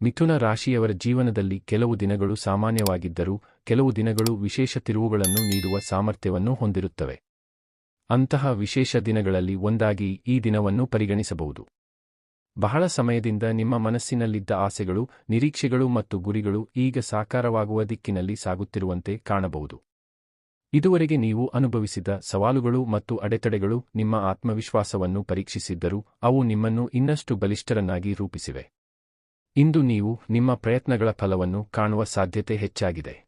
ಮಿಥುನ ರಾಶಿಯವರ ಜೀವನದಲ್ಲಿ ಕೆಲವು ದಿನಗಳು ಸಾಮಾನ್ಯವಾಗಿದ್ದರೂ ಕೆಲವು ದಿನಗಳು ವಿಶೇಷ ತಿರುವುಗಳನ್ನು ನೀಡುವ ಸಾಮರ್ಥ್ಯವನ್ನು ಹೊಂದಿರುತ್ತವೆ. ಅಂತಹ ವಿಶೇಷ ದಿನಗಳಲ್ಲಿ ಒಂದಾಗಿ ಈ ದಿನವನ್ನು ಪರಿಗಣಿಸಬಹುದು. ಬಹಳ ಸಮಯದಿಂದ ನಿಮ್ಮ ಮನಸ್ಸಿನಲ್ಲಿದ್ದ ಆಸೆಗಳು, ನಿರೀಕ್ಷೆಗಳು ಮತ್ತು ಗುರಿಗಳು ಈಗ ಸಾಕಾರವಾಗುವ ದಿಕ್ಕಿನಲ್ಲಿ ಸಾಗುತ್ತಿರುವಂತೆ ಕಾಣಬಹುದು. ಇದುವರೆಗೆ ನೀವು ಅನುಭವಿಸಿದ ಸವಾಲುಗಳು ಮತ್ತು ಅಡೆತಡೆಗಳು ನಿಮ್ಮ ಆತ್ಮವಿಶ್ವಾಸವನ್ನು ಪರೀಕ್ಷಿಸಿದ್ದರೂ ಅವು ನಿಮ್ಮನ್ನು ಇನ್ನಷ್ಟು ಬಲಿಷ್ಠರನ್ನಾಗಿ ರೂಪಿಸಿವೆ. ಇಂದು ನೀವು ನಿಮ್ಮ ಪ್ರಯತ್ನಗಳ ಫಲವನ್ನು ಕಾಣುವ ಸಾಧ್ಯತೆ ಹೆಚ್ಚಾಗಿದೆ.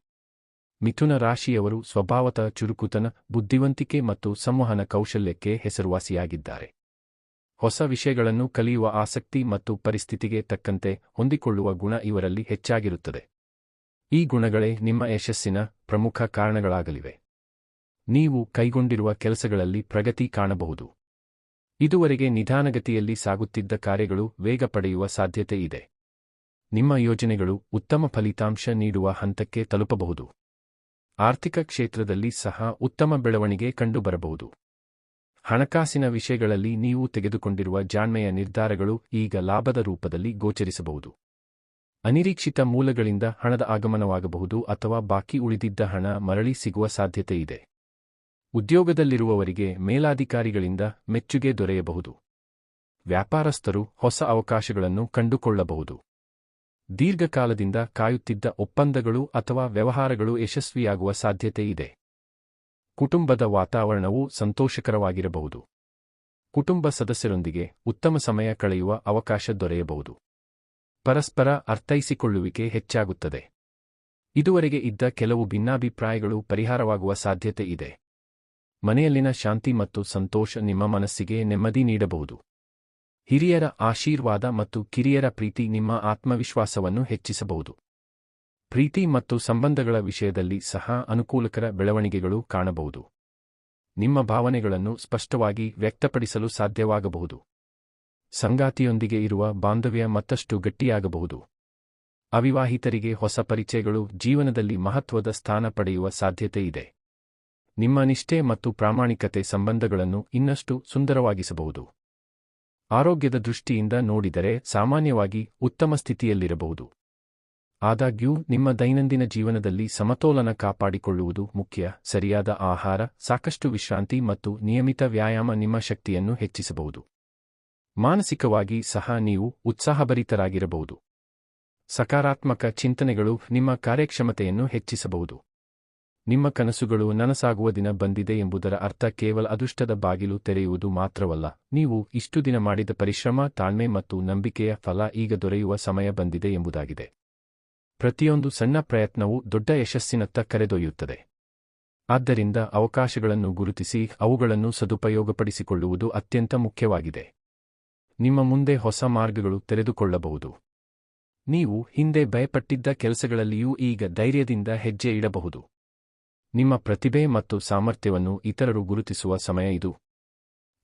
ಮಿಥುನ ರಾಶಿಯವರು ಸ್ವಭಾವತಃ ಚುರುಕುತನ, ಬುದ್ಧಿವಂತಿಕೆ ಮತ್ತು ಸಂವಹನ ಕೌಶಲ್ಯಕ್ಕೆ ಹೆಸರುವಾಸಿಯಾಗಿದ್ದಾರೆ. ಹೊಸ ವಿಷಯಗಳನ್ನು ಕಲಿಯುವ ಆಸಕ್ತಿ ಮತ್ತು ಪರಿಸ್ಥಿತಿಗೆ ತಕ್ಕಂತೆ ಹೊಂದಿಕೊಳ್ಳುವ ಗುಣ ಇವರಲ್ಲಿ ಹೆಚ್ಚಾಗಿರುತ್ತದೆ. ಈ ಗುಣಗಳೇ ನಿಮ್ಮ ಯಶಸ್ಸಿನ ಪ್ರಮುಖ ಕಾರಣಗಳಾಗಲಿವೆ. ನೀವು ಕೈಗೊಂಡಿರುವ ಕೆಲಸಗಳಲ್ಲಿ ಪ್ರಗತಿ ಕಾಣಬಹುದು. ಇದುವರೆಗೆ ನಿಧಾನಗತಿಯಲ್ಲಿ ಸಾಗುತ್ತಿದ್ದ ಕಾರ್ಯಗಳು ವೇಗ ಪಡೆಯುವ ಸಾಧ್ಯತೆ ಇದೆ. ನಿಮ್ಮ ಯೋಜನೆಗಳು ಉತ್ತಮ ಫಲಿತಾಂಶ ನೀಡುವ ಹಂತಕ್ಕೆ ತಲುಪಬಹುದು. ಆರ್ಥಿಕ ಕ್ಷೇತ್ರದಲ್ಲಿ ಸಹ ಉತ್ತಮ ಬೆಳವಣಿಗೆ ಕಂಡುಬರಬಹುದು. ಹಣಕಾಸಿನ ವಿಷಯಗಳಲ್ಲಿ ನೀವು ತೆಗೆದುಕೊಂಡಿರುವ ಜಾಣ್ಮೆಯ ನಿರ್ಧಾರಗಳು ಈಗ ಲಾಭದ ರೂಪದಲ್ಲಿ ಗೋಚರಿಸಬಹುದು. ಅನಿರೀಕ್ಷಿತ ಮೂಲಗಳಿಂದ ಹಣದ ಆಗಮನವಾಗಬಹುದು ಅಥವಾ ಬಾಕಿ ಉಳಿದಿದ್ದ ಹಣ ಮರಳಿ ಸಿಗುವ ಸಾಧ್ಯತೆಯಿದೆ. ಉದ್ಯೋಗದಲ್ಲಿರುವವರಿಗೆ ಮೇಲಾಧಿಕಾರಿಗಳಿಂದ ಮೆಚ್ಚುಗೆ ದೊರೆಯಬಹುದು. ವ್ಯಾಪಾರಸ್ಥರು ಹೊಸ ಅವಕಾಶಗಳನ್ನು ಕಂಡುಕೊಳ್ಳಬಹುದು. ದೀರ್ಘಕಾಲದಿಂದ ಕಾಯುತ್ತಿದ್ದ ಒಪ್ಪಂದಗಳು ಅಥವಾ ವ್ಯವಹಾರಗಳು ಯಶಸ್ವಿಯಾಗುವ ಸಾಧ್ಯತೆಯಿದೆ. ಕುಟುಂಬದ ವಾತಾವರಣವು ಸಂತೋಷಕರವಾಗಿರಬಹುದು. ಕುಟುಂಬ ಸದಸ್ಯರೊಂದಿಗೆ ಉತ್ತಮ ಸಮಯ ಕಳೆಯುವ ಅವಕಾಶ ದೊರೆಯಬಹುದು. ಪರಸ್ಪರ ಅರ್ಥೈಸಿಕೊಳ್ಳುವಿಕೆ ಹೆಚ್ಚಾಗುತ್ತದೆ. ಇದುವರೆಗೆ ಇದ್ದ ಕೆಲವು ಭಿನ್ನಾಭಿಪ್ರಾಯಗಳು ಪರಿಹಾರವಾಗುವ ಸಾಧ್ಯತೆ ಇದೆ. ಮನೆಯಲ್ಲಿನ ಶಾಂತಿ ಮತ್ತು ಸಂತೋಷ ನಿಮ್ಮ ಮನಸ್ಸಿಗೆ ನೆಮ್ಮದಿ ನೀಡಬಹುದು. ಹಿರಿಯರ ಆಶೀರ್ವಾದ ಮತ್ತು ಕಿರಿಯರ ಪ್ರೀತಿ ನಿಮ್ಮ ಆತ್ಮವಿಶ್ವಾಸವನ್ನು ಹೆಚ್ಚಿಸಬಹುದು. ಪ್ರೀತಿ ಮತ್ತು ಸಂಬಂಧಗಳ ವಿಷಯದಲ್ಲಿ ಸಹ ಅನುಕೂಲಕರ ಬೆಳವಣಿಗೆಗಳು ಕಾಣಬಹುದು. ನಿಮ್ಮ ಭಾವನೆಗಳನ್ನು ಸ್ಪಷ್ಟವಾಗಿ ವ್ಯಕ್ತಪಡಿಸಲು ಸಾಧ್ಯವಾಗಬಹುದು. ಸಂಗಾತಿಯೊಂದಿಗೆ ಇರುವ ಬಾಂಧವ್ಯ ಮತ್ತಷ್ಟು ಗಟ್ಟಿಯಾಗಬಹುದು. ಅವಿವಾಹಿತರಿಗೆ ಹೊಸ ಪರಿಚಯಗಳು ಜೀವನದಲ್ಲಿ ಮಹತ್ವದ ಸ್ಥಾನ ಪಡೆಯುವ ಸಾಧ್ಯತೆಯಿದೆ. ನಿಮ್ಮ ನಿಷ್ಠೆ ಮತ್ತು ಪ್ರಾಮಾಣಿಕತೆ ಸಂಬಂಧಗಳನ್ನು ಇನ್ನಷ್ಟು ಸುಂದರವಾಗಿಸಬಹುದು. ಆರೋಗ್ಯದ ದೃಷ್ಟಿಯಿಂದ ನೋಡಿದರೆ ಸಾಮಾನ್ಯವಾಗಿ ಉತ್ತಮ ಸ್ಥಿತಿಯಲ್ಲಿರಬಹುದು. ಆದಾಗ್ಯೂ ನಿಮ್ಮ ದೈನಂದಿನ ಜೀವನದಲ್ಲಿ ಸಮತೋಲನ ಕಾಪಾಡಿಕೊಳ್ಳುವುದು ಮುಖ್ಯ. ಸರಿಯಾದ ಆಹಾರ, ಸಾಕಷ್ಟು ವಿಶ್ರಾಂತಿ ಮತ್ತು ನಿಯಮಿತ ವ್ಯಾಯಾಮ ನಿಮ್ಮ ಶಕ್ತಿಯನ್ನು ಹೆಚ್ಚಿಸಬಹುದು. ಮಾನಸಿಕವಾಗಿ ಸಹ ನೀವು ಉತ್ಸಾಹಭರಿತರಾಗಿರಬಹುದು. ಸಕಾರಾತ್ಮಕ ಚಿಂತನೆಗಳು ನಿಮ್ಮ ಕಾರ್ಯಕ್ಷಮತೆಯನ್ನು ಹೆಚ್ಚಿಸಬಹುದು. ನಿಮ್ಮ ಕನಸುಗಳು ನನಸಾಗುವ ದಿನ ಬಂದಿದೆ ಎಂಬುದರ ಅರ್ಥ ಕೇವಲ ಅದೃಷ್ಟದ ಬಾಗಿಲು ತೆರೆಯುವುದು ಮಾತ್ರವಲ್ಲ, ನೀವು ಇಷ್ಟು ದಿನ ಮಾಡಿದ ಪರಿಶ್ರಮ, ತಾಳ್ಮೆ ಮತ್ತು ನಂಬಿಕೆಯ ಫಲ ಈಗ ದೊರೆಯುವ ಸಮಯ ಬಂದಿದೆ ಎಂಬುದಾಗಿದೆ. ಪ್ರತಿಯೊಂದು ಸಣ್ಣ ಪ್ರಯತ್ನವೂ ದೊಡ್ಡ ಯಶಸ್ಸಿನತ್ತ ಕರೆದೊಯ್ಯುತ್ತದೆ. ಆದ್ದರಿಂದ ಅವಕಾಶಗಳನ್ನು ಗುರುತಿಸಿ ಅವುಗಳನ್ನು ಸದುಪಯೋಗಪಡಿಸಿಕೊಳ್ಳುವುದು ಅತ್ಯಂತ ಮುಖ್ಯವಾಗಿದೆ. ನಿಮ್ಮ ಮುಂದೆ ಹೊಸ ಮಾರ್ಗಗಳು ತೆರೆದುಕೊಳ್ಳಬಹುದು. ನೀವು ಹಿಂದೆ ಭಯಪಟ್ಟಿದ್ದ ಕೆಲಸಗಳಲ್ಲಿಯೂ ಈಗ ಧೈರ್ಯದಿಂದ ಹೆಜ್ಜೆ ಇಡಬಹುದು. ನಿಮ್ಮ ಪ್ರತಿಭೆ ಮತ್ತು ಸಾಮರ್ಥ್ಯವನ್ನು ಇತರರು ಗುರುತಿಸುವ ಸಮಯ ಇದು.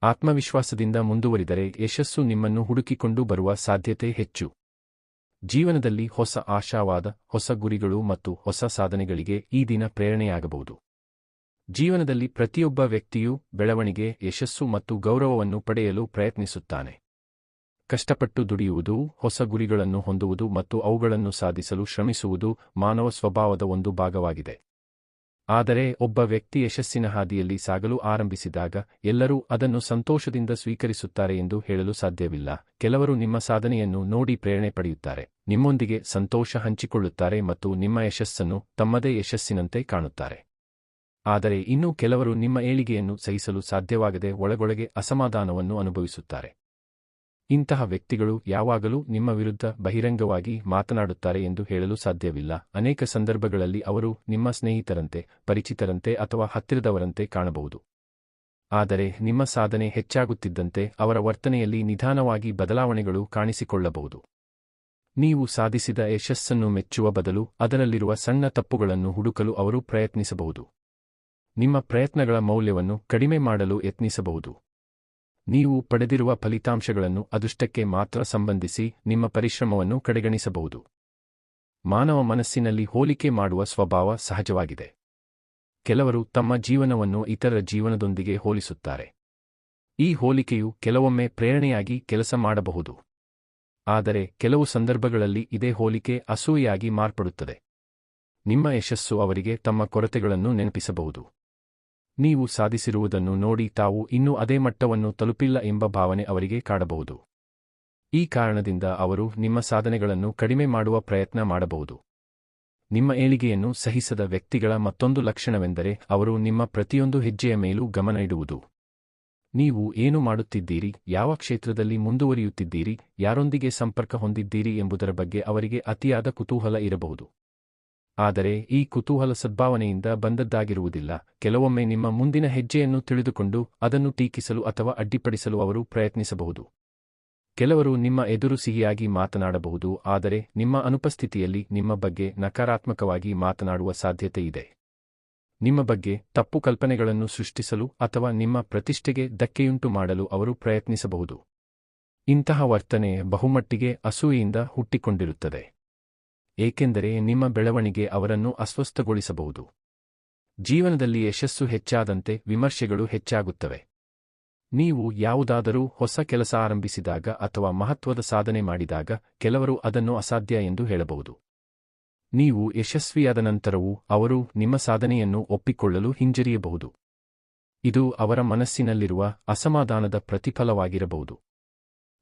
ಆತ್ಮವಿಶ್ವಾಸದಿಂದ ಮುಂದುವರಿದರೆ ಯಶಸ್ಸು ನಿಮ್ಮನ್ನು ಹುಡುಕಿಕೊಂಡು ಬರುವ ಸಾಧ್ಯತೆ ಹೆಚ್ಚು. ಜೀವನದಲ್ಲಿ ಹೊಸ ಆಶಾವಾದ, ಹೊಸ ಗುರಿಗಳು ಮತ್ತು ಹೊಸ ಸಾಧನೆಗಳಿಗೆ ಈ ದಿನ ಪ್ರೇರಣೆಯಾಗಬಹುದು. ಜೀವನದಲ್ಲಿ ಪ್ರತಿಯೊಬ್ಬ ವ್ಯಕ್ತಿಯೂ ಬೆಳವಣಿಗೆ, ಯಶಸ್ಸು ಮತ್ತು ಗೌರವವನ್ನು ಪಡೆಯಲು ಪ್ರಯತ್ನಿಸುತ್ತಾನೆ. ಕಷ್ಟಪಟ್ಟು ದುಡಿಯುವುದು, ಹೊಸ ಗುರಿಗಳನ್ನು ಹೊಂದುವುದು ಮತ್ತು ಅವುಗಳನ್ನು ಸಾಧಿಸಲು ಶ್ರಮಿಸುವುದು ಮಾನವ ಸ್ವಭಾವದ ಒಂದು ಭಾಗವಾಗಿದೆ. ಆದರೆ ಒಬ್ಬ ವ್ಯಕ್ತಿ ಯಶಸ್ಸಿನ ಹಾದಿಯಲ್ಲಿ ಸಾಗಲು ಆರಂಭಿಸಿದಾಗ ಎಲ್ಲರೂ ಅದನ್ನು ಸಂತೋಷದಿಂದ ಸ್ವೀಕರಿಸುತ್ತಾರೆ ಎಂದು ಹೇಳಲು ಸಾಧ್ಯವಿಲ್ಲ. ಕೆಲವರು ನಿಮ್ಮ ಸಾಧನೆಯನ್ನು ನೋಡಿ ಪ್ರೇರಣೆ ಪಡೆಯುತ್ತಾರೆ, ನಿಮ್ಮೊಂದಿಗೆ ಸಂತೋಷ ಹಂಚಿಕೊಳ್ಳುತ್ತಾರೆ ಮತ್ತು ನಿಮ್ಮ ಯಶಸ್ಸನ್ನು ತಮ್ಮದೇ ಯಶಸ್ಸಿನಂತೆ ಕಾಣುತ್ತಾರೆ. ಆದರೆ ಇನ್ನೂ ಕೆಲವರು ನಿಮ್ಮ ಏಳಿಗೆಯನ್ನು ಸಹಿಸಲು ಸಾಧ್ಯವಾಗದೆ ಒಳಗೊಳಗೆ ಅಸಮಾಧಾನವನ್ನು ಅನುಭವಿಸುತ್ತಾರೆ. ಇಂತಹ ವ್ಯಕ್ತಿಗಳು ಯಾವಾಗಲೂ ನಿಮ್ಮ ವಿರುದ್ಧ ಬಹಿರಂಗವಾಗಿ ಮಾತನಾಡುತ್ತಾರೆ ಎಂದು ಹೇಳಲು ಸಾಧ್ಯವಿಲ್ಲ. ಅನೇಕ ಸಂದರ್ಭಗಳಲ್ಲಿ ಅವರು ನಿಮ್ಮ ಸ್ನೇಹಿತರಂತೆ, ಪರಿಚಿತರಂತೆ ಅಥವಾ ಹತ್ತಿರದವರಂತೆ ಕಾಣಬಹುದು. ಆದರೆ ನಿಮ್ಮ ಸಾಧನೆ ಹೆಚ್ಚಾಗುತ್ತಿದ್ದಂತೆ ಅವರ ವರ್ತನೆಯಲ್ಲಿ ನಿಧಾನವಾಗಿ ಬದಲಾವಣೆಗಳು ಕಾಣಿಸಿಕೊಳ್ಳಬಹುದು. ನೀವು ಸಾಧಿಸಿದ ಯಶಸ್ಸನ್ನು ಮೆಚ್ಚುವ ಬದಲು ಅದರಲ್ಲಿರುವ ಸಣ್ಣ ತಪ್ಪುಗಳನ್ನು ಹುಡುಕಲು ಅವರು ಪ್ರಯತ್ನಿಸಬಹುದು. ನಿಮ್ಮ ಪ್ರಯತ್ನಗಳ ಮೌಲ್ಯವನ್ನು ಕಡಿಮೆ ಮಾಡಲು ಯತ್ನಿಸಬಹುದು. ನೀವು ಪಡೆದಿರುವ ಫಲಿತಾಂಶಗಳನ್ನು ಅದೃಷ್ಟಕ್ಕೆ ಮಾತ್ರ ಸಂಬಂಧಿಸಿ ನಿಮ್ಮ ಪರಿಶ್ರಮವನ್ನು ಕಡೆಗಣಿಸಬಹುದು. ಮಾನವ ಮನಸ್ಸಿನಲ್ಲಿ ಹೋಲಿಕೆ ಮಾಡುವ ಸ್ವಭಾವ ಸಹಜವಾಗಿದೆ. ಕೆಲವರು ತಮ್ಮ ಜೀವನವನ್ನು ಇತರರ ಜೀವನದೊಂದಿಗೆ ಹೋಲಿಸುತ್ತಾರೆ. ಈ ಹೋಲಿಕೆಯು ಕೆಲವೊಮ್ಮೆ ಪ್ರೇರಣೆಯಾಗಿ ಕೆಲಸ ಮಾಡಬಹುದು. ಆದರೆ ಕೆಲವು ಸಂದರ್ಭಗಳಲ್ಲಿ ಇದೇ ಹೋಲಿಕೆ ಅಸೂಯೆಯಾಗಿ ಮಾರ್ಪಡುತ್ತದೆ. ನಿಮ್ಮ ಯಶಸ್ಸು ಅವರಿಗೆ ತಮ್ಮ ಕೊರತೆಗಳನ್ನು ನೆನಪಿಸಬಹುದು. ನೀವು ಸಾಧಿಸಿರುವುದನ್ನು ನೋಡಿ ತಾವು ಇನ್ನೂ ಅದೇ ಮಟ್ಟವನ್ನು ತಲುಪಿಲ್ಲ ಎಂಬ ಭಾವನೆ ಅವರಿಗೆ ಕಾಡಬಹುದು. ಈ ಕಾರಣದಿಂದ ಅವರು ನಿಮ್ಮ ಸಾಧನೆಗಳನ್ನು ಕಡಿಮೆ ಮಾಡುವ ಪ್ರಯತ್ನ ಮಾಡಬಹುದು. ನಿಮ್ಮ ಏಳಿಗೆಯನ್ನು ಸಹಿಸದ ವ್ಯಕ್ತಿಗಳ ಮತ್ತೊಂದು ಲಕ್ಷಣವೆಂದರೆ ಅವರು ನಿಮ್ಮ ಪ್ರತಿಯೊಂದು ಹೆಜ್ಜೆಯ ಮೇಲೂ ಗಮನ ಇಡುವುದು. ನೀವು ಏನು ಮಾಡುತ್ತಿದ್ದೀರಿ, ಯಾವ ಕ್ಷೇತ್ರದಲ್ಲಿ ಮುಂದುವರಿಯುತ್ತಿದ್ದೀರಿ, ಯಾರೊಂದಿಗೆ ಸಂಪರ್ಕ ಹೊಂದಿದ್ದೀರಿ ಎಂಬುದರ ಬಗ್ಗೆ ಅವರಿಗೆ ಅತಿಯಾದ ಕುತೂಹಲ ಇರಬಹುದು. ಆದರೆ ಈ ಕುತೂಹಲ ಸದ್ಭಾವನೆಯಿಂದ ಬಂದದ್ದಾಗಿರುವುದಿಲ್ಲ. ಕೆಲವೊಮ್ಮೆ ನಿಮ್ಮ ಮುಂದಿನ ಹೆಜ್ಜೆಯನ್ನು ತಿಳಿದುಕೊಂಡು ಅದನ್ನು ಟೀಕಿಸಲು ಅಥವಾ ಅಡ್ಡಿಪಡಿಸಲು ಅವರು ಪ್ರಯತ್ನಿಸಬಹುದು. ಕೆಲವರು ನಿಮ್ಮ ಎದುರು ಸಿಹಿಯಾಗಿ ಮಾತನಾಡಬಹುದು, ಆದರೆ ನಿಮ್ಮ ಅನುಪಸ್ಥಿತಿಯಲ್ಲಿ ನಿಮ್ಮ ಬಗ್ಗೆ ನಕಾರಾತ್ಮಕವಾಗಿ ಮಾತನಾಡುವ ಸಾಧ್ಯತೆಯಿದೆ. ನಿಮ್ಮ ಬಗ್ಗೆ ತಪ್ಪು ಕಲ್ಪನೆಗಳನ್ನು ಸೃಷ್ಟಿಸಲು ಅಥವಾ ನಿಮ್ಮ ಪ್ರತಿಷ್ಠೆಗೆ ಧಕ್ಕೆಯುಂಟು ಮಾಡಲು ಅವರು ಪ್ರಯತ್ನಿಸಬಹುದು. ಇಂತಹ ವರ್ತನೆ ಬಹುಮಟ್ಟಿಗೆ ಅಸೂಯೆಯಿಂದ ಹುಟ್ಟಿಕೊಂಡಿರುತ್ತದೆ, ಏಕೆಂದರೆ ನಿಮ್ಮ ಬೆಳವಣಿಗೆ ಅವರನ್ನು ಅಸ್ವಸ್ಥಗೊಳಿಸಬಹುದು. ಜೀವನದಲ್ಲಿ ಯಶಸ್ಸು ಹೆಚ್ಚಾದಂತೆ ವಿಮರ್ಶೆಗಳು ಹೆಚ್ಚಾಗುತ್ತವೆ. ನೀವು ಯಾವುದಾದರೂ ಹೊಸ ಕೆಲಸ ಆರಂಭಿಸಿದಾಗ ಅಥವಾ ಮಹತ್ವದ ಸಾಧನೆ ಮಾಡಿದಾಗ ಕೆಲವರು ಅದನ್ನು ಅಸಾಧ್ಯ ಎಂದು ಹೇಳಬಹುದು. ನೀವು ಯಶಸ್ವಿಯಾದ ನಂತರವೂ ಅವರು ನಿಮ್ಮ ಸಾಧನೆಯನ್ನು ಒಪ್ಪಿಕೊಳ್ಳಲು ಹಿಂಜರಿಯಬಹುದು. ಇದು ಅವರ ಮನಸ್ಸಿನಲ್ಲಿರುವ ಅಸಮಾಧಾನದ ಪ್ರತಿಫಲವಾಗಿರಬಹುದು.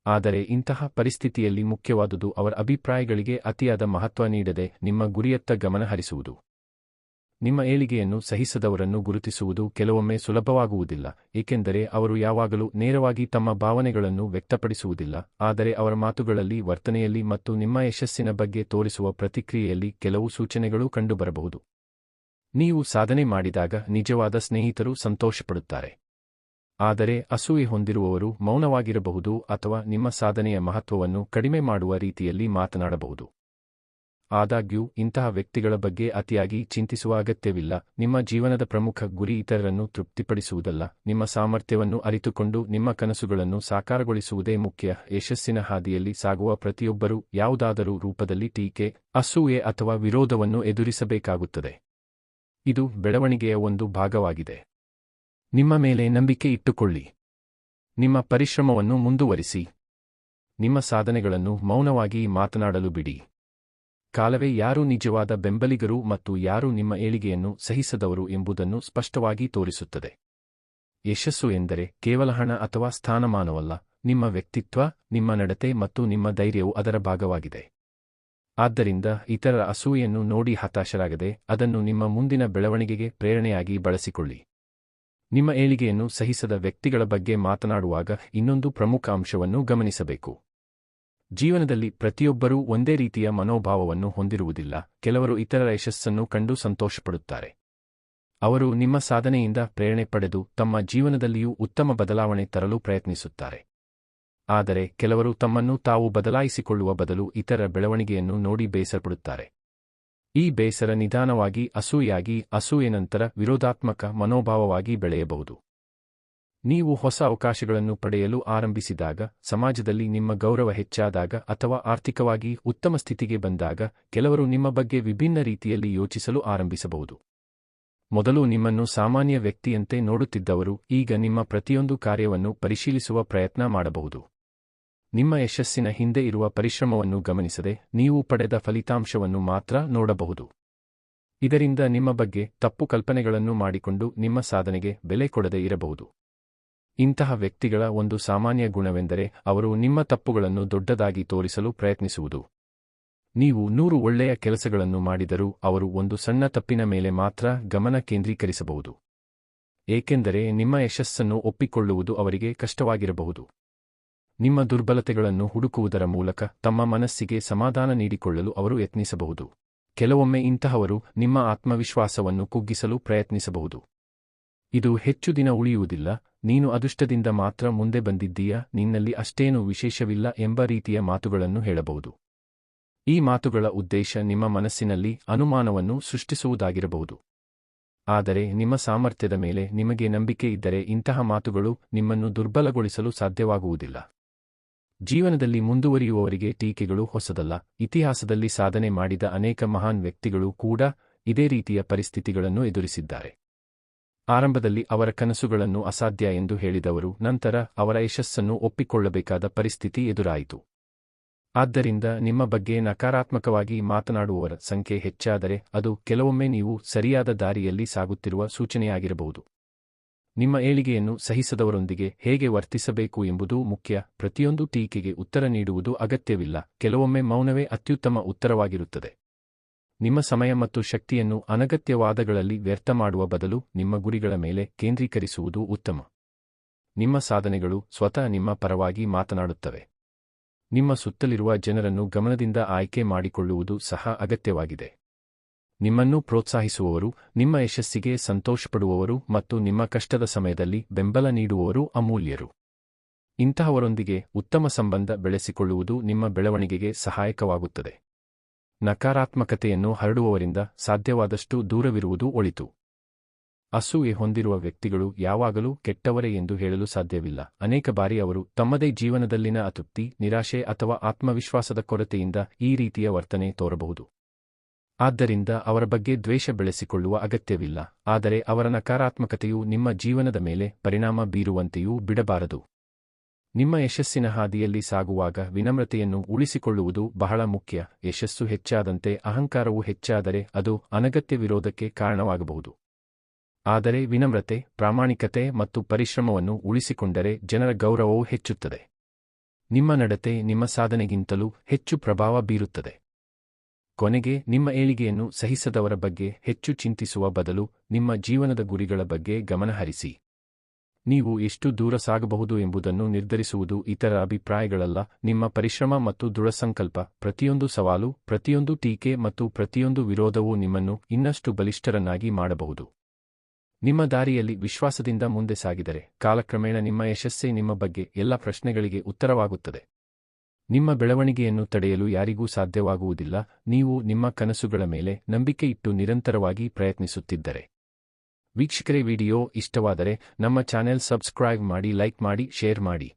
ಆದರೆ ಇಂತಹ ಪರಿಸ್ಥಿತಿಯಲ್ಲಿ ಮುಖ್ಯವಾದುದು ಅವರ ಅಭಿಪ್ರಾಯಗಳಿಗೆ ಅತಿಯಾದ ಮಹತ್ವ ನೀಡದೆ ನಿಮ್ಮ ಗುರಿಯತ್ತ ಗಮನ ಹರಿಸುವುದು. ನಿಮ್ಮ ಏಳಿಗೆಯನ್ನು ಸಹಿಸದವರನ್ನು ಗುರುತಿಸುವುದು ಕೆಲವೊಮ್ಮೆ ಸುಲಭವಾಗುವುದಿಲ್ಲ, ಏಕೆಂದರೆ ಅವರು ಯಾವಾಗಲೂ ನೇರವಾಗಿ ತಮ್ಮ ಭಾವನೆಗಳನ್ನು ವ್ಯಕ್ತಪಡಿಸುವುದಿಲ್ಲ. ಆದರೆ ಅವರ ಮಾತುಗಳಲ್ಲಿ, ವರ್ತನೆಯಲ್ಲಿ ಮತ್ತು ನಿಮ್ಮ ಯಶಸ್ಸಿನ ಬಗ್ಗೆ ತೋರಿಸುವ ಪ್ರತಿಕ್ರಿಯೆಯಲ್ಲಿ ಕೆಲವು ಸೂಚನೆಗಳು ಕಂಡುಬರಬಹುದು. ನೀವು ಸಾಧನೆ ಮಾಡಿದಾಗ ನಿಜವಾದ ಸ್ನೇಹಿತರು ಸಂತೋಷಪಡುತ್ತಾರೆ. ಆದರೆ ಅಸೂಯೆ ಹೊಂದಿರುವವರು ಮೌನವಾಗಿರಬಹುದು ಅಥವಾ ನಿಮ್ಮ ಸಾಧನೆಯ ಮಹತ್ವವನ್ನು ಕಡಿಮೆ ಮಾಡುವ ರೀತಿಯಲ್ಲಿ ಮಾತನಾಡಬಹುದು. ಆದಾಗ್ಯೂ ಇಂತಹ ವ್ಯಕ್ತಿಗಳ ಬಗ್ಗೆ ಅತಿಯಾಗಿ ಚಿಂತಿಸುವ ಅಗತ್ಯವಿಲ್ಲ. ನಿಮ್ಮ ಜೀವನದ ಪ್ರಮುಖ ಗುರಿ ಇತರರನ್ನು ತೃಪ್ತಿಪಡಿಸುವುದಲ್ಲ, ನಿಮ್ಮ ಸಾಮರ್ಥ್ಯವನ್ನು ಅರಿತುಕೊಂಡು ನಿಮ್ಮ ಕನಸುಗಳನ್ನು ಸಾಕಾರಗೊಳಿಸುವುದೇ ಮುಖ್ಯ. ಯಶಸ್ಸಿನ ಹಾದಿಯಲ್ಲಿ ಸಾಗುವ ಪ್ರತಿಯೊಬ್ಬರೂ ಯಾವುದಾದರೂ ರೂಪದಲ್ಲಿ ಟೀಕೆ, ಅಸೂಯೆ ಅಥವಾ ವಿರೋಧವನ್ನು ಎದುರಿಸಬೇಕಾಗುತ್ತದೆ. ಇದು ಬೆಳವಣಿಗೆಯ ಒಂದು ಭಾಗವಾಗಿದೆ. ನಿಮ್ಮ ಮೇಲೆ ನಂಬಿಕೆ ಇಟ್ಟುಕೊಳ್ಳಿ. ನಿಮ್ಮ ಪರಿಶ್ರಮವನ್ನು ಮುಂದುವರಿಸಿ. ನಿಮ್ಮ ಸಾಧನೆಗಳನ್ನು ಮೌನವಾಗಿ ಮಾತನಾಡಲು ಬಿಡಿ. ಕಾಲವೇ ಯಾರು ನಿಜವಾದ ಬೆಂಬಲಿಗರು ಮತ್ತು ಯಾರು ನಿಮ್ಮ ಏಳಿಗೆಯನ್ನು ಸಹಿಸದವರು ಎಂಬುದನ್ನು ಸ್ಪಷ್ಟವಾಗಿ ತೋರಿಸುತ್ತದೆ. ಯಶಸ್ಸು ಎಂದರೆ ಕೇವಲ ಹಣ ಅಥವಾ ಸ್ಥಾನಮಾನವಲ್ಲ, ನಿಮ್ಮ ವ್ಯಕ್ತಿತ್ವ, ನಿಮ್ಮ ನಡತೆ ಮತ್ತು ನಿಮ್ಮ ಧೈರ್ಯವು ಅದರ ಭಾಗವಾಗಿದೆ. ಆದ್ದರಿಂದ ಇತರರ ಅಸೂಯೆಯನ್ನು ನೋಡಿ ಹತಾಶರಾಗದೆ ಅದನ್ನು ನಿಮ್ಮ ಮುಂದಿನ ಬೆಳವಣಿಗೆಗೆ ಪ್ರೇರಣೆಯಾಗಿ ಬಳಸಿಕೊಳ್ಳಿ. ನಿಮ್ಮ ಏಳಿಗೆಯನ್ನು ಸಹಿಸದ ವ್ಯಕ್ತಿಗಳ ಬಗ್ಗೆ ಮಾತನಾಡುವಾಗ ಇನ್ನೊಂದು ಪ್ರಮುಖ ಅಂಶವನ್ನು ಗಮನಿಸಬೇಕು. ಜೀವನದಲ್ಲಿ ಪ್ರತಿಯೊಬ್ಬರೂ ಒಂದೇ ರೀತಿಯ ಮನೋಭಾವವನ್ನು ಹೊಂದಿರುವುದಿಲ್ಲ. ಕೆಲವರು ಇತರರ ಯಶಸ್ಸನ್ನು ಕಂಡು ಸಂತೋಷಪಡುತ್ತಾರೆ. ಅವರು ನಿಮ್ಮ ಸಾಧನೆಯಿಂದ ಪ್ರೇರಣೆ ಪಡೆದು ತಮ್ಮ ಜೀವನದಲ್ಲಿಯೂ ಉತ್ತಮ ಬದಲಾವಣೆ ತರಲು ಪ್ರಯತ್ನಿಸುತ್ತಾರೆ. ಆದರೆ ಕೆಲವರು ತಮ್ಮನ್ನು ತಾವು ಬದಲಾಯಿಸಿಕೊಳ್ಳುವ ಬದಲು ಇತರರ ಬೆಳವಣಿಗೆಯನ್ನು ನೋಡಿ ಬೇಸರಪಡುತ್ತಾರೆ. ಈ ಬೇಸರ ನಿಧಾನವಾಗಿ ಅಸೂಯಾಗಿ, ಅಸೂಯೆ ನಂತರ ವಿರೋಧಾತ್ಮಕ ಮನೋಭಾವವಾಗಿ ಬೆಳೆಯಬಹುದು. ನೀವು ಹೊಸ ಅವಕಾಶಗಳನ್ನು ಪಡೆಯಲು ಆರಂಭಿಸಿದಾಗ, ಸಮಾಜದಲ್ಲಿ ನಿಮ್ಮ ಗೌರವ ಹೆಚ್ಚಾದಾಗ ಅಥವಾ ಆರ್ಥಿಕವಾಗಿ ಉತ್ತಮ ಸ್ಥಿತಿಗೆ ಬಂದಾಗ ಕೆಲವರು ನಿಮ್ಮ ಬಗ್ಗೆ ವಿಭಿನ್ನ ರೀತಿಯಲ್ಲಿ ಯೋಚಿಸಲು ಆರಂಭಿಸಬಹುದು. ಮೊದಲು ನಿಮ್ಮನ್ನು ಸಾಮಾನ್ಯ ವ್ಯಕ್ತಿಯಂತೆ ನೋಡುತ್ತಿದ್ದವರು ಈಗ ನಿಮ್ಮ ಪ್ರತಿಯೊಂದು ಕಾರ್ಯವನ್ನು ಪರಿಶೀಲಿಸುವ ಪ್ರಯತ್ನ ಮಾಡಬಹುದು. ನಿಮ್ಮ ಯಶಸ್ಸಿನ ಹಿಂದೆ ಇರುವ ಪರಿಶ್ರಮವನ್ನು ಗಮನಿಸದೆ ನೀವು ಪಡೆದ ಫಲಿತಾಂಶವನ್ನು ಮಾತ್ರ ನೋಡಬಹುದು. ಇದರಿಂದ ನಿಮ್ಮ ಬಗ್ಗೆ ತಪ್ಪು ಕಲ್ಪನೆಗಳನ್ನು ಮಾಡಿಕೊಂಡು ನಿಮ್ಮ ಸಾಧನೆಗೆ ಬೆಲೆ ಕೊಡದೆ ಇರಬಹುದು. ಇಂತಹ ವ್ಯಕ್ತಿಗಳ ಒಂದು ಸಾಮಾನ್ಯ ಗುಣವೆಂದರೆ ಅವರು ನಿಮ್ಮ ತಪ್ಪುಗಳನ್ನು ದೊಡ್ಡದಾಗಿ ತೋರಿಸಲು ಪ್ರಯತ್ನಿಸುವುದು. ನೀವು 100 ಒಳ್ಳೆಯ ಕೆಲಸಗಳನ್ನು ಮಾಡಿದರೂ ಅವರು ಒಂದು ಸಣ್ಣ ತಪ್ಪಿನ ಮೇಲೆ ಮಾತ್ರ ಗಮನ ಕೇಂದ್ರೀಕರಿಸಬಹುದು. ಏಕೆಂದರೆ ನಿಮ್ಮ ಯಶಸ್ಸನ್ನು ಒಪ್ಪಿಕೊಳ್ಳುವುದು ಅವರಿಗೆ ಕಷ್ಟವಾಗಿರಬಹುದು. ನಿಮ್ಮ ದುರ್ಬಲತೆಗಳನ್ನು ಹುಡುಕುವುದರ ಮೂಲಕ ತಮ್ಮ ಮನಸ್ಸಿಗೆ ಸಮಾಧಾನ ನೀಡಿಕೊಳ್ಳಲು ಅವರು ಯತ್ನಿಸಬಹುದು. ಕೆಲವೊಮ್ಮೆ ಇಂತಹವರು ನಿಮ್ಮ ಆತ್ಮವಿಶ್ವಾಸವನ್ನು ಕುಗ್ಗಿಸಲು ಪ್ರಯತ್ನಿಸಬಹುದು. ಇದು ಹೆಚ್ಚು ದಿನ ಉಳಿಯುವುದಿಲ್ಲ, ನೀನು ಅದೃಷ್ಟದಿಂದ ಮಾತ್ರ ಮುಂದೆ ಬಂದಿದ್ದೀಯಾ, ನಿನ್ನಲ್ಲಿ ಅಷ್ಟೇನೂ ವಿಶೇಷವಿಲ್ಲ ಎಂಬ ರೀತಿಯ ಮಾತುಗಳನ್ನು ಹೇಳಬಹುದು. ಈ ಮಾತುಗಳ ಉದ್ದೇಶ ನಿಮ್ಮ ಮನಸ್ಸಿನಲ್ಲಿ ಅನುಮಾನವನ್ನು ಸೃಷ್ಟಿಸುವುದಾಗಿರಬಹುದು. ಆದರೆ ನಿಮ್ಮ ಸಾಮರ್ಥ್ಯದ ಮೇಲೆ ನಿಮಗೆ ನಂಬಿಕೆ ಇದ್ದರೆ ಇಂತಹ ಮಾತುಗಳು ನಿಮ್ಮನ್ನು ದುರ್ಬಲಗೊಳಿಸಲು ಸಾಧ್ಯವಾಗುವುದಿಲ್ಲ. ಜೀವನದಲ್ಲಿ ಮುಂದುವರಿಯುವವರಿಗೆ ಟೀಕೆಗಳು ಹೊಸದಲ್ಲ. ಇತಿಹಾಸದಲ್ಲಿ ಸಾಧನೆ ಮಾಡಿದ ಅನೇಕ ಮಹಾನ್ ವ್ಯಕ್ತಿಗಳು ಕೂಡ ಇದೇ ರೀತಿಯ ಪರಿಸ್ಥಿತಿಗಳನ್ನು ಎದುರಿಸಿದ್ದಾರೆ. ಆರಂಭದಲ್ಲಿ ಅವರ ಕನಸುಗಳನ್ನು ಅಸಾಧ್ಯ ಎಂದು ಹೇಳಿದವರು ನಂತರ ಅವರ ಯಶಸ್ಸನ್ನು ಒಪ್ಪಿಕೊಳ್ಳಬೇಕಾದ ಪರಿಸ್ಥಿತಿ ಎದುರಾಯಿತು. ಆದ್ದರಿಂದ ನಿಮ್ಮ ಬಗ್ಗೆ ನಕಾರಾತ್ಮಕವಾಗಿ ಮಾತನಾಡುವವರ ಸಂಖ್ಯೆ ಹೆಚ್ಚಾದರೆ ಅದು ಕೆಲವೊಮ್ಮೆ ನೀವು ಸರಿಯಾದ ದಾರಿಯಲ್ಲಿ ಸಾಗುತ್ತಿರುವ ಸೂಚನೆಯಾಗಿರಬಹುದು. ನಿಮ್ಮ ಏಳಿಗೆಯನ್ನು ಸಹಿಸದವರೊಂದಿಗೆ ಹೇಗೆ ವರ್ತಿಸಬೇಕು ಎಂಬುದು ಮುಖ್ಯ. ಪ್ರತಿಯೊಂದು ಟೀಕೆಗೆ ಉತ್ತರ ನೀಡುವುದು ಅಗತ್ಯವಿಲ್ಲ, ಕೆಲವೊಮ್ಮೆ ಮೌನವೇ ಅತ್ಯುತ್ತಮ ಉತ್ತರವಾಗಿರುತ್ತದೆ. ನಿಮ್ಮ ಸಮಯ ಮತ್ತು ಶಕ್ತಿಯನ್ನು ಅನಗತ್ಯ ವಾದಗಳಲ್ಲಿ ವ್ಯರ್ಥ ಮಾಡುವ ಬದಲು ನಿಮ್ಮ ಗುರಿಗಳ ಮೇಲೆ ಕೇಂದ್ರೀಕರಿಸುವುದು ಉತ್ತಮ. ನಿಮ್ಮ ಸಾಧನೆಗಳು ಸ್ವತಃ ನಿಮ್ಮ ಪರವಾಗಿ ಮಾತನಾಡುತ್ತವೆ. ನಿಮ್ಮ ಸುತ್ತಲಿರುವ ಜನರನ್ನು ಗಮನದಿಂದ ಆಯ್ಕೆ ಮಾಡಿಕೊಳ್ಳುವುದು ಸಹ ಅಗತ್ಯವಾಗಿದೆ. ನಿಮ್ಮನ್ನು ಪ್ರೋತ್ಸಾಹಿಸುವವರು, ನಿಮ್ಮ ಯಶಸ್ಸಿಗೆ ಸಂತೋಷಪಡುವವರು ಮತ್ತು ನಿಮ್ಮ ಕಷ್ಟದ ಸಮಯದಲ್ಲಿ ಬೆಂಬಲ ನೀಡುವವರು ಅಮೂಲ್ಯರು. ಇಂತಹವರೊಂದಿಗೆ ಉತ್ತಮ ಸಂಬಂಧ ಬೆಳೆಸಿಕೊಳ್ಳುವುದು ನಿಮ್ಮ ಬೆಳವಣಿಗೆಗೆ ಸಹಾಯಕವಾಗುತ್ತದೆ. ನಕಾರಾತ್ಮಕತೆಯನ್ನು ಹರಡುವವರಿಂದ ಸಾಧ್ಯವಾದಷ್ಟು ದೂರವಿರುವುದು ಒಳಿತು. ಅಸೂಯೆ ಹೊಂದಿರುವ ವ್ಯಕ್ತಿಗಳು ಯಾವಾಗಲೂ ಕೆಟ್ಟವರೇ ಎಂದು ಹೇಳಲು ಸಾಧ್ಯವಿಲ್ಲ. ಅನೇಕ ಬಾರಿ ಅವರು ತಮ್ಮದೇ ಜೀವನದಲ್ಲಿನ ಅತೃಪ್ತಿ, ನಿರಾಶೆ ಅಥವಾ ಆತ್ಮವಿಶ್ವಾಸದ ಕೊರತೆಯಿಂದ ಈ ರೀತಿಯ ವರ್ತನೆ ತೋರಬಹುದು. ಆದ್ದರಿಂದ ಅವರ ಬಗ್ಗೆ ದ್ವೇಷ ಬೆಳೆಸಿಕೊಳ್ಳುವ ಅಗತ್ಯವಿಲ್ಲ, ಆದರೆ ಅವರ ನಕಾರಾತ್ಮಕತೆಯು ನಿಮ್ಮ ಜೀವನದ ಮೇಲೆ ಪರಿಣಾಮ ಬೀರುವಂತೆಯೂ ಬಿಡಬಾರದು. ನಿಮ್ಮ ಯಶಸ್ಸಿನ ಹಾದಿಯಲ್ಲಿ ಸಾಗುವಾಗ ವಿನಮ್ರತೆಯನ್ನು ಉಳಿಸಿಕೊಳ್ಳುವುದು ಬಹಳ ಮುಖ್ಯ. ಯಶಸ್ಸು ಹೆಚ್ಚಾದಂತೆ ಅಹಂಕಾರವು ಹೆಚ್ಚಾದರೆ ಅದು ಅನಗತ್ಯ ವಿರೋಧಕ್ಕೆ ಕಾರಣವಾಗಬಹುದು. ಆದರೆ ವಿನಮ್ರತೆ, ಪ್ರಾಮಾಣಿಕತೆ ಮತ್ತು ಪರಿಶ್ರಮವನ್ನು ಉಳಿಸಿಕೊಂಡರೆ ಜನರ ಗೌರವವು ಹೆಚ್ಚುತ್ತದೆ. ನಿಮ್ಮ ನಡತೆ ನಿಮ್ಮ ಸಾಧನೆಗಿಂತಲೂ ಹೆಚ್ಚು ಪ್ರಭಾವ ಬೀರುತ್ತದೆ. ಕೊನೆಗೆ, ನಿಮ್ಮ ಏಳಿಗೆಯನ್ನು ಸಹಿಸದವರ ಬಗ್ಗೆ ಹೆಚ್ಚು ಚಿಂತಿಸುವ ಬದಲು ನಿಮ್ಮ ಜೀವನದ ಗುರಿಗಳ ಬಗ್ಗೆ ಗಮನಹರಿಸಿ. ನೀವು ಎಷ್ಟು ದೂರ ಸಾಗಬಹುದು ಎಂಬುದನ್ನು ನಿರ್ಧರಿಸುವುದು ಇತರ ಅಭಿಪ್ರಾಯಗಳಲ್ಲ, ನಿಮ್ಮ ಪರಿಶ್ರಮ ಮತ್ತು ದೃಢಸಂಕಲ್ಪ. ಪ್ರತಿಯೊಂದು ಸವಾಲು, ಪ್ರತಿಯೊಂದು ಟೀಕೆ ಮತ್ತು ಪ್ರತಿಯೊಂದು ವಿರೋಧವೂ ನಿಮ್ಮನ್ನು ಇನ್ನಷ್ಟು ಬಲಿಷ್ಠರನ್ನಾಗಿ ಮಾಡಬಹುದು. ನಿಮ್ಮ ದಾರಿಯಲ್ಲಿ ವಿಶ್ವಾಸದಿಂದ ಮುಂದೆ ಸಾಗಿದರೆ, ಕಾಲಕ್ರಮೇಣ ನಿಮ್ಮ ಯಶಸ್ಸೇ ನಿಮ್ಮ ಬಗ್ಗೆ ಎಲ್ಲ ಪ್ರಶ್ನೆಗಳಿಗೆ ಉತ್ತರವಾಗುತ್ತದೆ. ನಿಮ್ಮ ಬೆಳವಣಿಗೆಯನ್ನು ತಡೆಯಲು ಯಾರಿಗೂ ಸಾಧ್ಯವಾಗುವುದಿಲ್ಲ, ನೀವು ನಿಮ್ಮ ಕನಸುಗಳ ಮೇಲೆ ನಂಬಿಕೆ ಇಟ್ಟು ನಿರಂತರವಾಗಿ ಪ್ರಯತ್ನಿಸುತ್ತಿದ್ದರೆ. ವೀಕ್ಷಕರೇ, ವಿಡಿಯೋ ಇಷ್ಟವಾದರೆ ನಮ್ಮ ಚಾನೆಲ್ ಸಬ್ಸ್ಕ್ರೈಬ್ ಮಾಡಿ, ಲೈಕ್ ಮಾಡಿ, ಶೇರ್ ಮಾಡಿ.